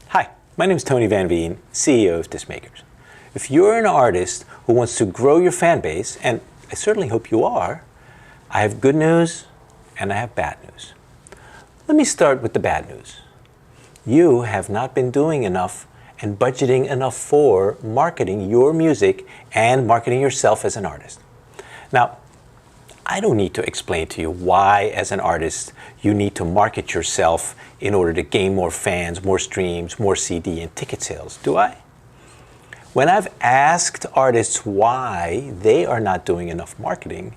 Hi, my name is Tony Van Veen, CEO of Discmakers. If you're an artist who wants to grow your fan base, and I certainly hope you are, I have good news and I have bad news. Let me start with the bad news. You have not been doing enough and budgeting enough for marketing your music and marketing yourself as an artist. Now, I don't need to explain to you why, as an artist, you need to market yourself in order to gain more fans, more streams, more CD and ticket sales, do I? When I've asked artists why they are not doing enough marketing,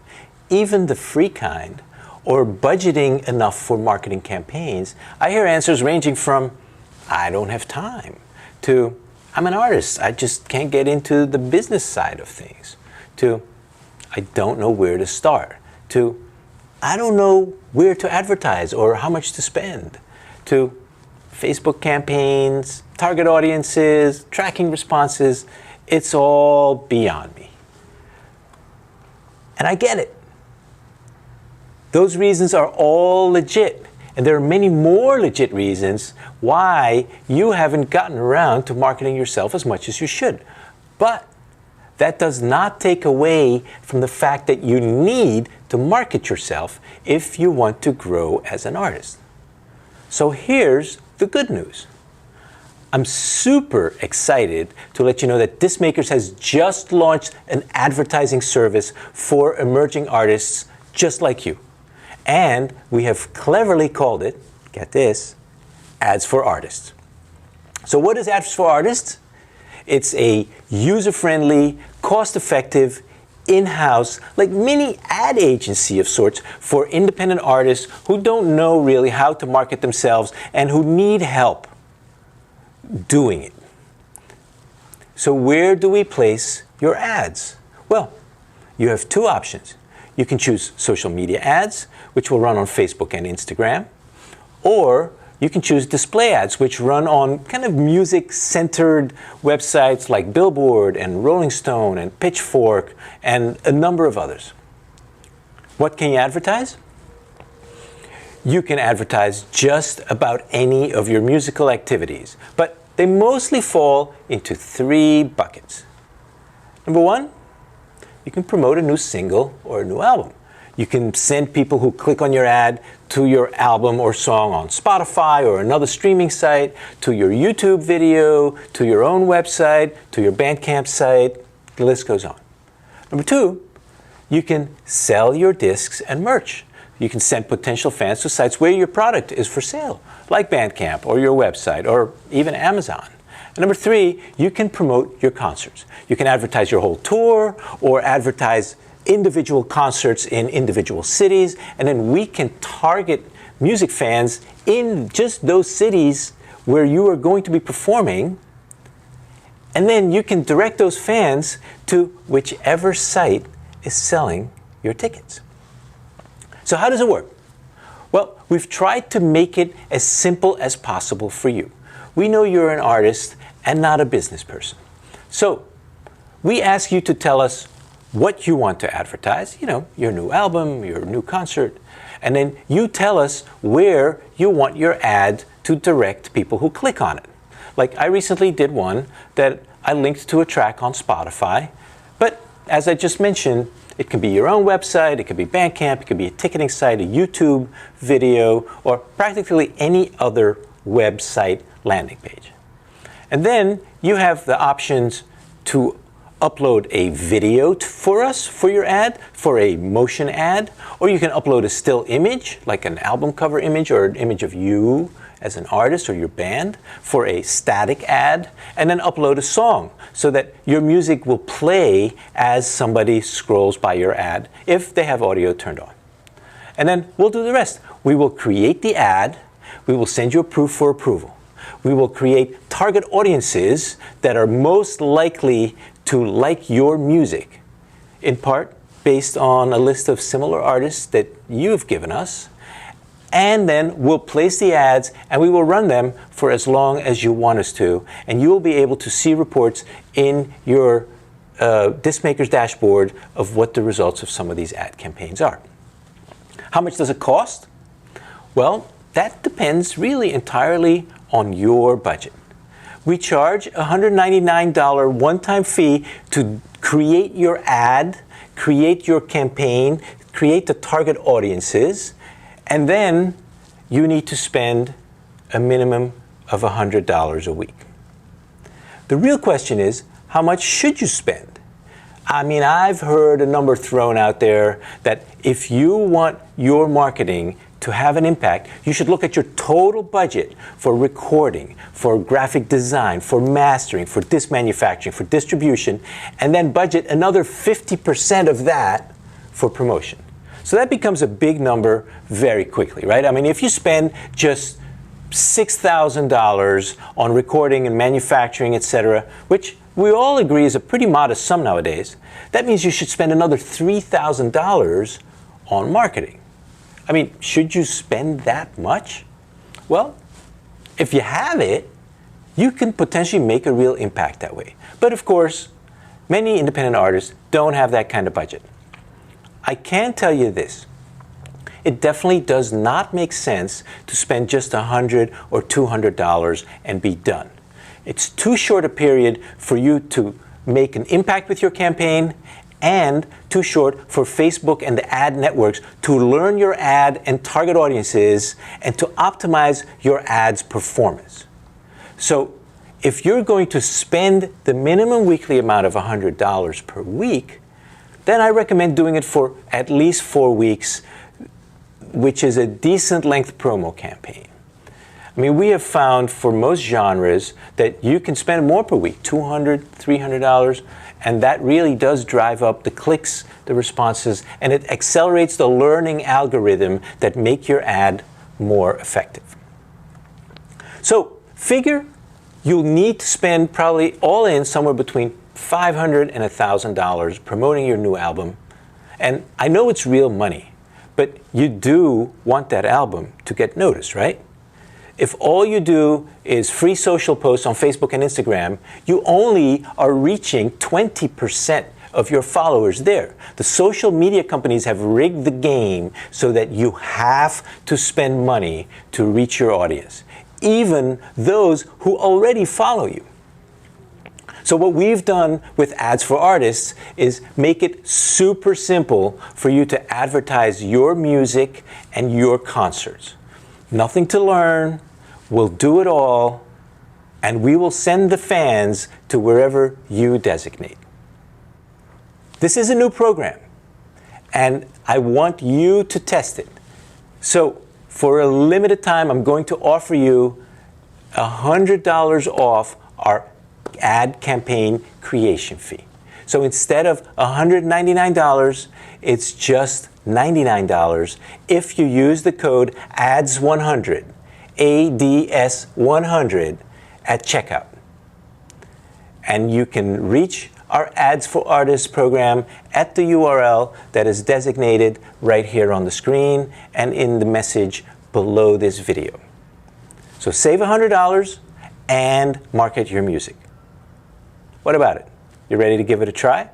even the free kind, or budgeting enough for marketing campaigns, I hear answers ranging from, I don't have time, to, I'm an artist, I just can't get into the business side of things, to, I don't know where to start, to, I don't know where to advertise or how much to spend, to Facebook campaigns, target audiences, tracking responses. It's all beyond me. And I get it. Those reasons are all legit. And there are many more legit reasons why you haven't gotten around to marketing yourself as much as you should. But that does not take away from the fact that you need to market yourself if you want to grow as an artist. So here's the good news. I'm super excited to let you know that Discmakers has just launched an advertising service for emerging artists just like you. And we have cleverly called it, get this, Ads for Artists. So what is Ads for Artists? It's a user-friendly, cost-effective, in-house, like mini ad agency of sorts for independent artists who don't know really how to market themselves and who need help doing it. So where do we place your ads? Well, you have two options. You can choose social media ads, which will run on Facebook and Instagram, or you can choose display ads, which run on kind of music-centered websites like Billboard and Rolling Stone and Pitchfork and a number of others. What can you advertise? You can advertise just about any of your musical activities, but they mostly fall into three buckets. Number one, you can promote a new single or a new album. You can send people who click on your ad to your album or song on Spotify or another streaming site, to your YouTube video, to your own website, to your Bandcamp site. The list goes on. Number two, you can sell your discs and merch. You can send potential fans to sites where your product is for sale, like Bandcamp or your website or even Amazon. And number three, you can promote your concerts. You can advertise your whole tour or advertise individual concerts in individual cities, and then we can target music fans in just those cities where you are going to be performing, and then you can direct those fans to whichever site is selling your tickets. So how does it work? Well, we've tried to make it as simple as possible for you. We know you're an artist and not a business person. So we ask you to tell us what you want to advertise, your new album, your new concert, and then you tell us where you want your ad to direct people who click on it. Like I recently did one that I linked to a track on Spotify, but as I just mentioned, it can be your own website, it could be Bandcamp, it could be a ticketing site, a YouTube video, or practically any other website landing page. And then you have the options to upload a video for us for your ad, for a motion ad, or you can upload a still image, like an album cover image or an image of you as an artist or your band, for a static ad, and then upload a song so that your music will play as somebody scrolls by your ad if they have audio turned on. And then we'll do the rest. We will create the ad, we will send you a proof for approval. We will create target audiences that are most likely to like your music, in part based on a list of similar artists that you've given us. And then we'll place the ads and we will run them for as long as you want us to. And you will be able to see reports in your Discmakers dashboard of what the results of some of these ad campaigns are. How much does it cost? Well, that depends really entirely on your budget. We charge a $199 one-time fee to create your ad, create your campaign, create the target audiences, and then you need to spend a minimum of $100 a week. The real question is, how much should you spend? I mean, I've heard a number thrown out there that if you want your marketing to have an impact, you should look at your total budget for recording, for graphic design, for mastering, for disc manufacturing, for distribution, and then budget another 50% of that for promotion. So that becomes a big number very quickly, right? I mean, if you spend just $6,000 on recording and manufacturing, etc., which we all agree is a pretty modest sum nowadays, that means you should spend another $3,000 on marketing. I mean, should you spend that much? Well, if you have it, you can potentially make a real impact that way. But of course, many independent artists don't have that kind of budget. I can tell you this. It definitely does not make sense to spend just $100 or $200 and be done. It's too short a period for you to make an impact with your campaign, and too short for Facebook and the ad networks to learn your ad and target audiences and to optimize your ad's performance. So if you're going to spend the minimum weekly amount of $100 per week, then I recommend doing it for at least 4 weeks, which is a decent length promo campaign. I mean, we have found for most genres that you can spend more per week, $200, $300, and that really does drive up the clicks, the responses, and it accelerates the learning algorithm that make your ad more effective. So figure you'll need to spend probably all in somewhere between $500 and $1,000 promoting your new album. And I know it's real money, but you do want that album to get noticed, right? If all you do is free social posts on Facebook and Instagram, you only are reaching 20% of your followers there. The social media companies have rigged the game so that you have to spend money to reach your audience, even those who already follow you. So what we've done with Ads for Artists is make it super simple for you to advertise your music and your concerts. Nothing to learn, we'll do it all, and we will send the fans to wherever you designate. This is a new program, and I want you to test it. So for a limited time, I'm going to offer you $100 off our ad campaign creation fee. So instead of $199, it's just $99 if you use the code ADS100, ADS100 at checkout. And you can reach our Ads for Artists program at the URL that is designated right here on the screen and in the message below this video. So save $100 and market your music. What about it? You ready to give it a try?